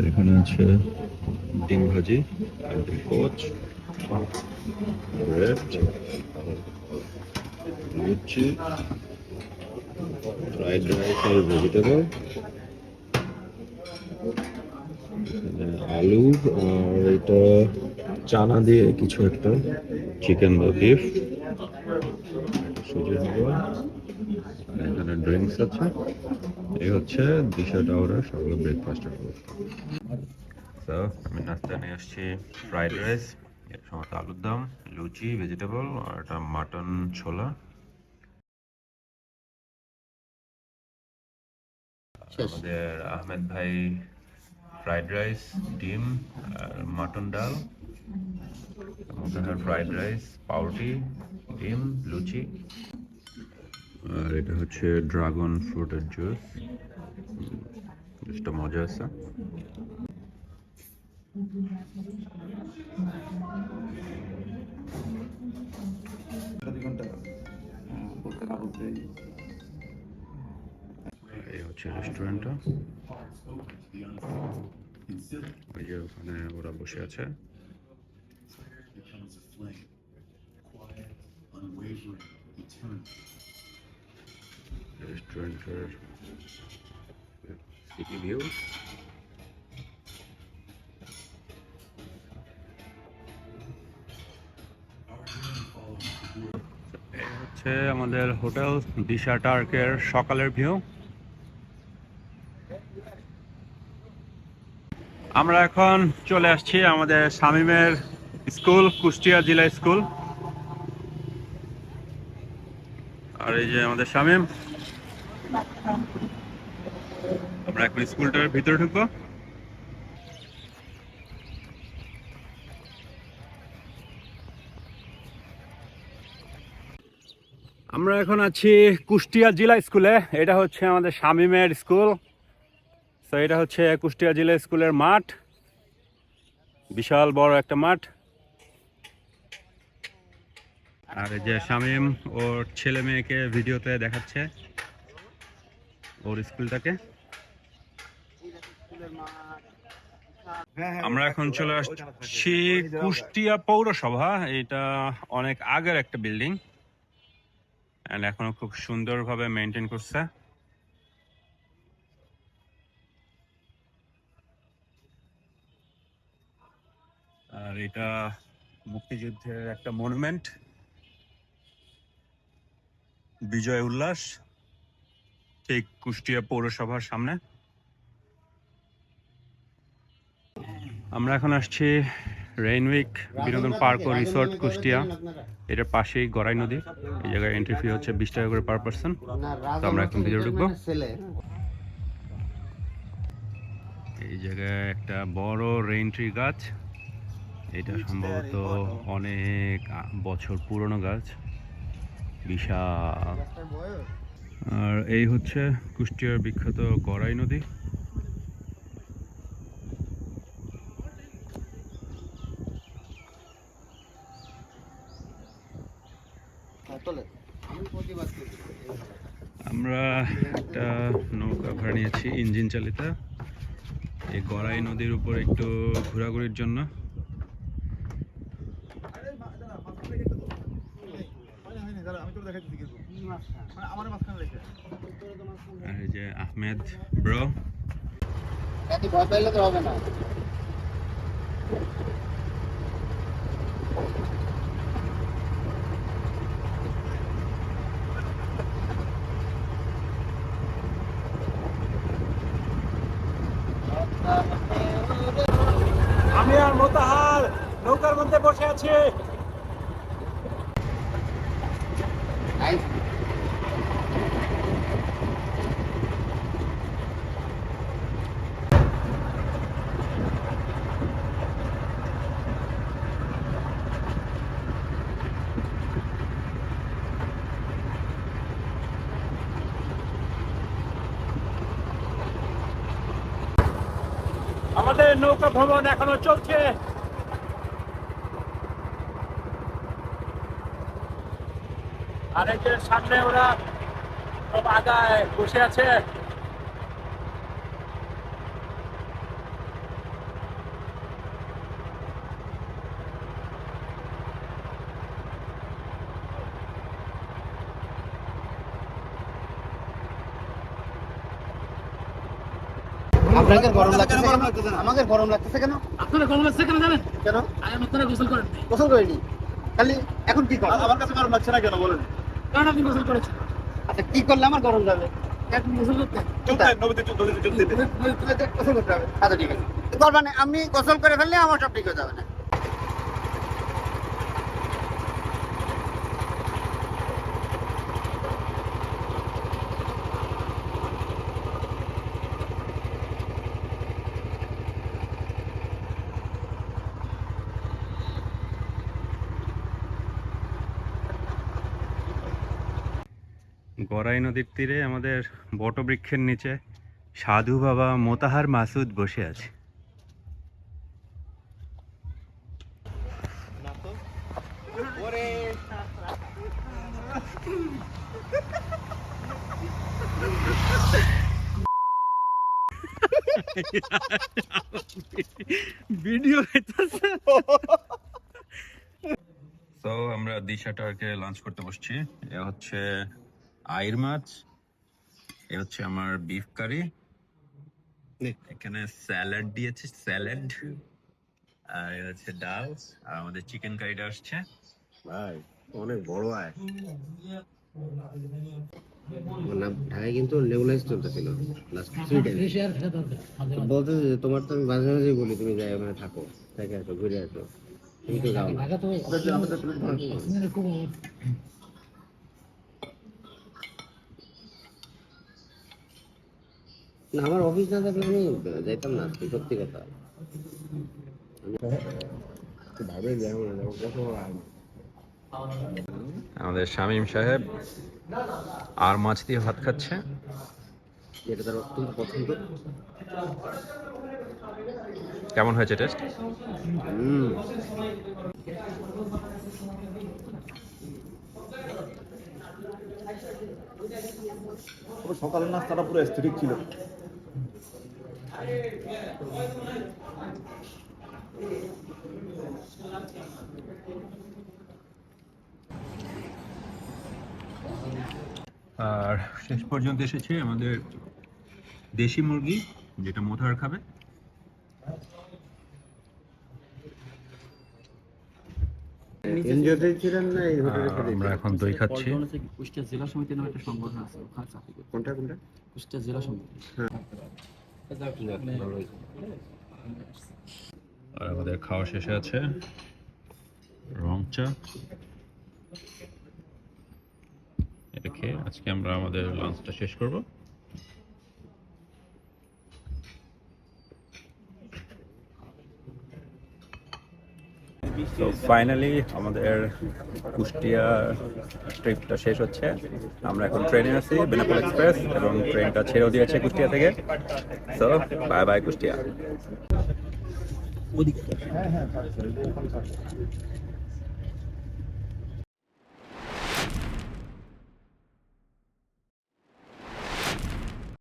এখানে আছে ডিম ভাজি, কোচ, ব্রেড, লুচি, ফ্রাইড রাইস আর ভেজিটেবল, আলু, আর এটা চানা দিয়ে কিছু একটা, চিকেন বা বিফ, সুজির হালুয়া, আর এখানে ড্রিঙ্কস আছে। এই হচ্ছে দিশা টাওয়ারের সকালে ব্রেকফাস্টের ব্যবস্থা। তো আমি নাস্তা নিয়ে আসছি ফ্রাইড রাইস, এর সমস্ত আলুর দম, লুচি, ভেজিটেবল, আর একটা মাটন ছোলা। আমাদের আহমেদ ভাই ফ্রাইড রাইস, ডিম আর মাটন ডাল, ফ্রাইড রাইস, পাউরুটি, ডিম, লুচি। আর এটা হচ্ছে ড্রাগন ফ্রুটের জুস, জিনিসটা মজা আছে। এই হচ্ছে রেস্টুরেন্টটা, ওই যে ওখানে ওরা বসে আছে। রেস্টুরেন্টের সিটি ভিউ। এই হচ্ছে আমাদের হোটেল দিশা টার্কের সকালের ভিউ। আমরা এখন চলে আসছি আমাদের শামীমের স্কুল, কুষ্টিয়া জেলা স্কুল। আর এই যে আমাদের শামীম, আমরা এখন স্কুলটার ভিতরে ঢুকবো। আমরা এখন আছি কুষ্টিয়া জেলা স্কুলে। এটা হচ্ছে আমাদের শামীমের স্কুল। তো এটা হচ্ছে কুষ্টিয়া জেলা স্কুলের মাঠ, বিশাল বড় একটা মাঠ। আর এই যে শামীম ওর ছেলে মেয়েকে ভিডিওতে দেখাচ্ছে ওর স্কুলটাকে। আমরা এখন চলে আসছি কুষ্টিয়া পৌরসভা। এটা অনেক আগের একটা বিল্ডিং, এন্ড এখনো খুব সুন্দরভাবে মেনটেন করছে। আর এটা মুক্তিযুদ্ধের একটা মনুমেন্ট, বিজয় উল্লাস, ঠিক কুষ্টিয়া পৌরসভার সামনে। আমরা এখন আসছি রেইনউইক বিনোদন পার্ক ও রিসোর্ট কুষ্টিয়া। এটার পাশেই গড়াই নদী। এই জায়গায় এন্ট্রি ফি হচ্ছে 20 টাকা করে পার পার্সন। তো আমরা এখন ভিতরে ঢুকবো। এই জায়গায় একটা বড় রেইন ট্রি গাছ, এটা সম্ভবত অনেক বছর পুরনো গাছ, বিশাল। আর এই হচ্ছে কুষ্টিয়ার বিখ্যাত গড়াই নদী। আমরা একটা নৌকা ভাড়া নিয়েছি ইঞ্জিন চালিত, এই গড়াই নদীর উপর একটু ঘোরাঘুরির জন্য। আর এই যে আহমেদ ব্রো। আমি আর মোতাহার নৌকার মধ্যে বসে আছি। আমাদের নৌকা ভ্রমণ এখনো চলছে। আর এই যে সামনে ওরা সব আগায় বসে আছে। আপনাকে গরম লাগতেছে কেন? আমাকে গরম লাগতেছে কেন? আপনারা গরম লাগছে কেন জানেন? কেন? আগে আপনারা গোসল করেন নাই। গোসল করিনি, খালি এখন কি করেন? আমার কাছে গরম লাগছে না কেন বলেন? কারণ আপনি গোসল করেছেন। আচ্ছা কি করলে আমার গরম যাবে? এখন গোসল করতেন। চলতে নবীতে চলতে গোসল করতে হবে। আচ্ছা ঠিক আছে, করবা না, আমি গোসল করে ফেললে আমার সব ঠিক হয়ে যাবে না। গড়াই নদীর তীরে আমাদের বটবৃক্ষের নিচে সাধু বাবা মোতাহার মাসুদ বসে আছে। ভিডিও তো আমরা দিশা টার্কে লাঞ্চ করতে বসছি। এ হচ্ছে আইর মাছ, এ হচ্ছে আমার বিফ কারি, এখানে স্যালাড দিয়েছে, স্যালাড, আর এ হচ্ছে ডাল, আর আমাদের চিকেন কারিটা আসছে। ভাই অনেক বড় আয় না, ঢাকায় কিন্তু নেবুলাইজ চলতেছিল লাস্ট 3 ডেজ। বেশি আর খেতে হবে। বলতে যে তোমার তো আমি মাঝে মাঝে বলি তুমি যাই ওখানে থাকো, থেকে আসো, ঘুরে আসো, তুমি তো যাও না। ঢাকা তো অক্সিজেনের খুব অভাব। না, আমার অফিস না থাকলে আমি যাইতাম না, সত্যি কথা। ভাবে যাই না, কত আমাদের শামীম সাহেব আর মাছ দিয়ে ভাত খাচ্ছে। যেটা তার অত্যন্ত পছন্দ। কেমন হয়েছে টেস্ট? সকালের নাস্তাটা পুরো স্থির ছিল। আর শেষ পর্যন্ত এসেছে আমাদের দেশি মুরগি, যেটা মোথার খাবে। এনজয়তে ছিলেন না এই হোটেলে খেতে? আমরা এখন দই খাচ্ছি। কুষ্টিয়া জেলা সমিতি নামে একটা সংগঠন আছে, ওখানে চাকরি করি। কোনটা কোনটা? কুষ্টিয়া জেলা সমিতি। আর আমাদের খাওয়া শেষে আছে রং চা। এটা খেয়ে আজকে আমরা আমাদের লাঞ্চটা শেষ করব। তো ফাইনালি আমাদের কুষ্টিয়া ট্রিপটা শেষ হচ্ছে। আমরা এখন ট্রেনে আছি, বেনাপোল এক্সপ্রেস, এবং ট্রেনটা ছেড়েও দিয়েছে কুষ্টিয়া থেকে। তো বাই বাই কুষ্টিয়া।